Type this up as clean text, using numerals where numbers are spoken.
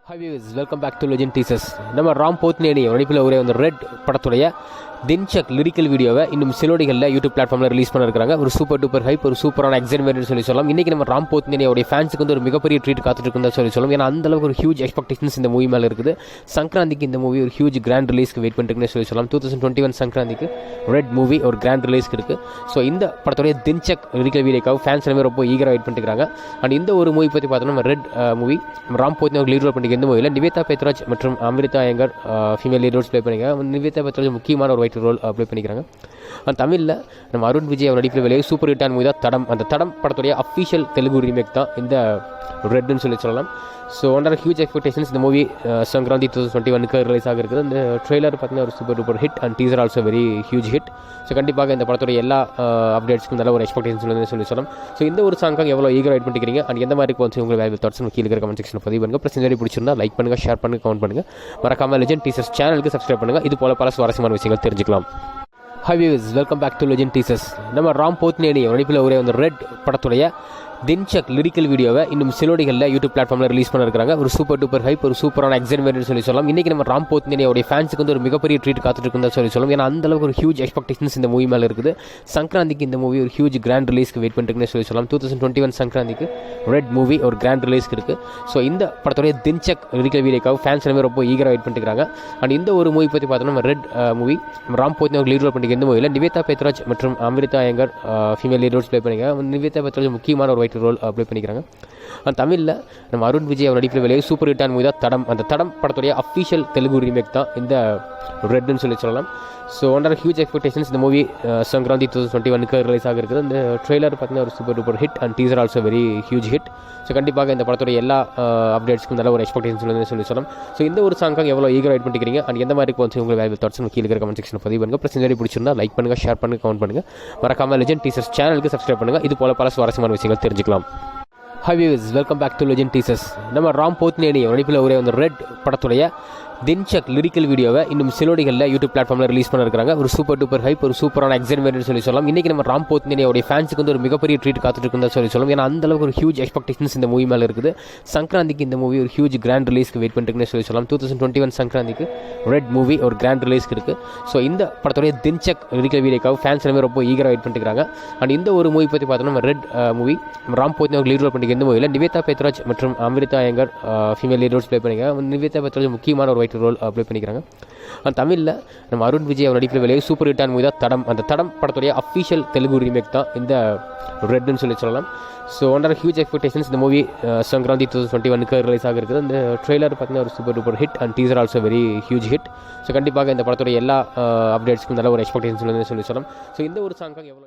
High viewers, welcome back to legend teasers. நம்ம ராம் போத்னேனி நடிப்பில் ஒரே அந்த ரெட் படத்துடைய தின்சக் லிரிக்கல் வீடியோவை இன்னும் சிலோடிகளில் யூடியூப் பிளாட்ஃபார்மில் ரிலீஸ் பண்ணிருக்காங்க. ஒரு சூப்பர் டூப்பர் ஹைப், ஒரு சூப்பரான எக்ஸைட்மெண்ட் சொல்லி சொல்லலாம். இன்றைக்கி நம்ம ராம் போத்னேனியோடைய ஃபேன்ஸுக்கு வந்து ஒரு மிகப்பெரிய ட்ரீட் காத்துட்டு இருக்குன்னு சொல்லி சொல்லலாம். ஏன்னா அந்த அளவுக்கு ஒரு ஹியூஜ் எக்ஸ்பெக்டேஷன்ஸ் இந்த மூவி மேலே இருக்குது. சங்கராந்திக்கு இந்த மூவி ஒரு ஹியூஜ் கிராண்ட் ரிலீஸ்க்கு வெயிட் பண்ணிருக்குன்னு சொல்லி சொல்லலாம். 2021 சங்கராந்திக்கு ரெட் மூவி ஒரு கிராண்ட் ரிலீஸ்க்கு இருக்குது. ஸோ இந்த படத்துடைய தின்சக் லிரிக்கல் வீடியோக்காக ஃபேன்ஸ் எல்லாமே ரொம்ப ஈகராக வெயிட் பண்ணிருக்காங்க. அண்ட் இந்த ஒரு மூவி பற்றி பார்த்தோம்னா நம்ம Red movie Ram Pothineni lead role பண்ணிக்க இந்த மூவியில் நிவேதா பெத்ராஜ் மற்றும் Amritha Iyengar female lead roles play பண்ணிக்கிறாங்க. நிவேதா பெத்ராஜ் முக்கியமான ஒரு வைட் ரோல் ப்ளே பண்ணிக்கிறாங்க. அந்த தமிழில் நம்ம அருண் விஜய் அவர் நடிப்பில் வெளியே சூப்பர் ஹிட்டான மூவி தான் தடம். அந்த தடம் படத்துடைய அஃபீஷியல் தெலுங்கு ரீமேக் தான் இந்த ரெட்னு சொல்லலாம். ஸோ அண்டர் ஹியூஜ் எக்ஸ்பெக்டேஷன்ஸ் இந்த மூவி சங்கராந்தி 2021 ரிலீஸ் ஆக இருக்குது. இந்த ட்ரெய்லர் பார்த்தீங்கன்னா ஒரு super duper hit and teaser also very huge hit. So கண்டிப்பாக இந்த படத்துடைய எல்லா அப்டேட்ஸ்க்கும் நல்ல ஒரு எக்ஸ்பெக்டேஷன் சொல்லி சொல்லலாம். ஸோ இந்த ஒரு சாங்காக எவ்வளோ ஈகர் வெயிட் பண்ணிக்கிறீங்க அண்ட் எந்த மாதிரி வந்து உங்களுக்கு வேல்யூ தாட்ஸ் கீழே இருக்கிற கமெண்ட் செக்ஷன் பதிவு பண்ணுங்கள். ப்ளஸ் இந்த மாதிரி பிடிச்சிருந்தா லைக் பண்ணுங்கள், ஷேர் பண்ணுங்கள், கமெண்ட் பண்ணுங்கள். மறக்காம லெஜெண்ட் டீசர்ஸ் சேனலுக்கு சப்ஸ்கிரைப் பண்ணுங்கள். இது போல பல சுவாரஸ்யமான விஷயங்கள் தெரிஞ்சுக்கலாம். Hi viewers, welcome back to legend teasers. நம்ம ராம் போத்னேனி நடிப்பில் ஒரே அந்த ரெட் படத்துடைய தின்சக் லிரிக்கல் வீடியோவை இன்னும் சிலோடிகளில் யூடியூப் பிளாட்ஃபார்மில் ரிலீஸ் பண்ணிருக்காங்க. ஒரு சூப்பர் டூப்பர் ஹைப், ஒரு சூப்பரான எக்ஸைட்மெண்ட் சொல்லி சொல்லலாம். இன்றைக்கி நம்ம ராம் போத்னேனியோடைய ஃபேன்ஸுக்கு வந்து ஒரு மிகப்பெரிய ட்ரீட் காத்துட்டு இருக்குன்னு சொல்லி சொல்லலாம். ஏன்னா அந்த அளவுக்கு ஒரு ஹியூஜ் எக்ஸ்பெக்டேஷன்ஸ் இந்த மூவி மேலே இருக்குது. சங்கராந்திக்கு இந்த மூவி ஒரு ஹியூஜ் கிராண்ட் ரிலீஸ்க்கு வெயிட் பண்ணிருக்குன்னு சொல்லி சொல்லலாம். 2021 சங்கராந்திக்கு ரெட் மூவி ஒரு கிராண்ட் ரிலீஸ்க்கு இருக்குது. ஸோ இந்த படத்துடைய தின்சக் லிரிக்கல் வீடியோக்காக ஃபேன்ஸ் எல்லாமே ரொம்ப ஈகராக வெயிட் பண்ணிருக்காங்க. அண்ட் இந்த ஒரு மூவி பற்றி பார்த்தோம்னா நம்ம Red movie Ram Pothineni lead role பண்ணிக்க இந்த மூவியில் நிவேதா பெத்ராஜ் மற்றும் Amritha Iyengar female lead roles play பண்ணிக்கிறாங்க. நிவேதா பெத்ராஜ் முக்கியமான ஒரு வைட் ரோல் ப்ளே பண்ணிக்கிறாங்க. அந்த தமிழில் நம்ம அருண் விஜய் அவர் நடிப்பில் வெளியே சூப்பர் ஹிட்டான மூவி தான் தடம். அந்த தடம் படத்துடைய அஃபீஷியல் தெலுங்கு ரீமேக் தான் இந்த ரெட்னு சொல்லலாம். ஸோ அண்டர் ஹியூஜ் எக்ஸ்பெக்டேஷன்ஸ் இந்த மூவி சங்கராந்தி 2021 ரிலீஸ் ஆக இருக்குது. இந்த ட்ரெய்லர் பார்த்தீங்கன்னா ஒரு super duper hit and teaser also very huge hit. So கண்டிப்பாக இந்த படத்துடைய எல்லா அப்டேட்ஸ்க்கும் நல்ல ஒரு எக்ஸ்பெக்டேஷன் சொல்லி சொல்லலாம். ஸோ இந்த ஒரு சாங்காக எவ்வளோ ஈகர் வெயிட் பண்ணிக்கிறீங்க அண்ட் எந்த மாதிரி வந்து உங்களுக்கு வேல்யூ தாட்ஸ் கீழே இருக்கிற கமெண்ட் செக்ஷன் பதிவு பண்ணுங்கள். ப்ளஸ் இந்த மாதிரி பிடிச்சிருந்தா லைக் பண்ணுங்கள், ஷேர் பண்ணுங்கள், கமெண்ட் பண்ணுங்கள். மறக்காம லெஜெண்ட் டீசர்ஸ் சேனலுக்கு சப்ஸ்கிரைப் பண்ணுங்கள். இது போல பல சுவாரஸ்யமான விஷயங்கள் தெரிஞ்சுக்கலாம். Hi viewers, welcome back to legend teasers. நம்ம ராம் போத்னேனி நடிப்பில் ஒரே அந்த ரெட் படத்துடைய தின்சக் லிரிக்கல் வீடியோவை இன்னும் சிலோடிகளில் யூடியூப் பிளாட்ஃபார்மில் ரிலீஸ் பண்ணிருக்காங்க. ஒரு சூப்பர் டூப்பர் ஹைப், ஒரு சூப்பரான எக்ஸைட்மெண்ட் சொல்லி சொல்லலாம். இன்றைக்கி நம்ம ராம் போத்னேனியோடைய ஃபேன்ஸுக்கு வந்து ஒரு மிகப்பெரிய ட்ரீட் காத்துட்டு இருக்குன்னு சொல்லி சொல்லலாம். ஏன்னா அந்த அளவுக்கு ஒரு ஹியூஜ் எக்ஸ்பெக்டேஷன்ஸ் இந்த மூவி மேலே இருக்குது. சங்கராந்திக்கு இந்த மூவி ஒரு ஹியூஜ் கிராண்ட் ரிலீஸ்க்கு வெயிட் பண்ணிருக்குன்னு சொல்லி சொல்லலாம். 2021 சங்கராந்திக்கு ரெட் மூவி ஒரு கிராண்ட் ரிலீஸ்க்கு இருக்குது. ஸோ இந்த படத்துடைய தின்சக் லிரிக்கல் வீடியோக்காக ஃபேன்ஸ் எல்லாமே ரொம்ப ஈகராக வெயிட் பண்ணிருக்காங்க. அண்ட் இந்த ஒரு மூவி பற்றி பார்த்தோம்னா நம்ம Red movie Ram Pothineni lead role பண்ணிக்க இந்த மூவியில் நிவேதா பெத்ராஜ் மற்றும் Amritha Iyengar female lead roles play பண்ணிக்கிறாங்க. நிவேதா பெத்ராஜ் முக்கியமான ஒரு வைட் ரோல் ப்ளே பண்ணிக்கிறாங்க. அந்த தமிழில் நம்ம அருண் விஜய் அவர் நடிப்பில் வெளியே சூப்பர் ஹிட்டான மூவி தான் தடம். அந்த தடம் படத்துடைய அஃபீஷியல் தெலுங்கு ரீமேக் தான் இந்த ரெட்னு சொல்லலாம். ஸோ அண்டர் ஹியூஜ் எக்ஸ்பெக்டேஷன்ஸ் இந்த மூவி சங்கராந்தி 2021 ரிலீஸ் ஆக இருக்குது. இந்த ட்ரெய்லர் பார்த்தீங்கன்னா ஒரு super duper hit and teaser also very huge hit. So கண்டிப்பாக இந்த படத்துடைய எல்லா அப்டேட்ஸ்க்கும் நல்ல ஒரு எக்ஸ்பெக்டேஷன் சொல்லி சொல்லலாம். ஸோ இந்த ஒரு சாங்காக எவ்வளோ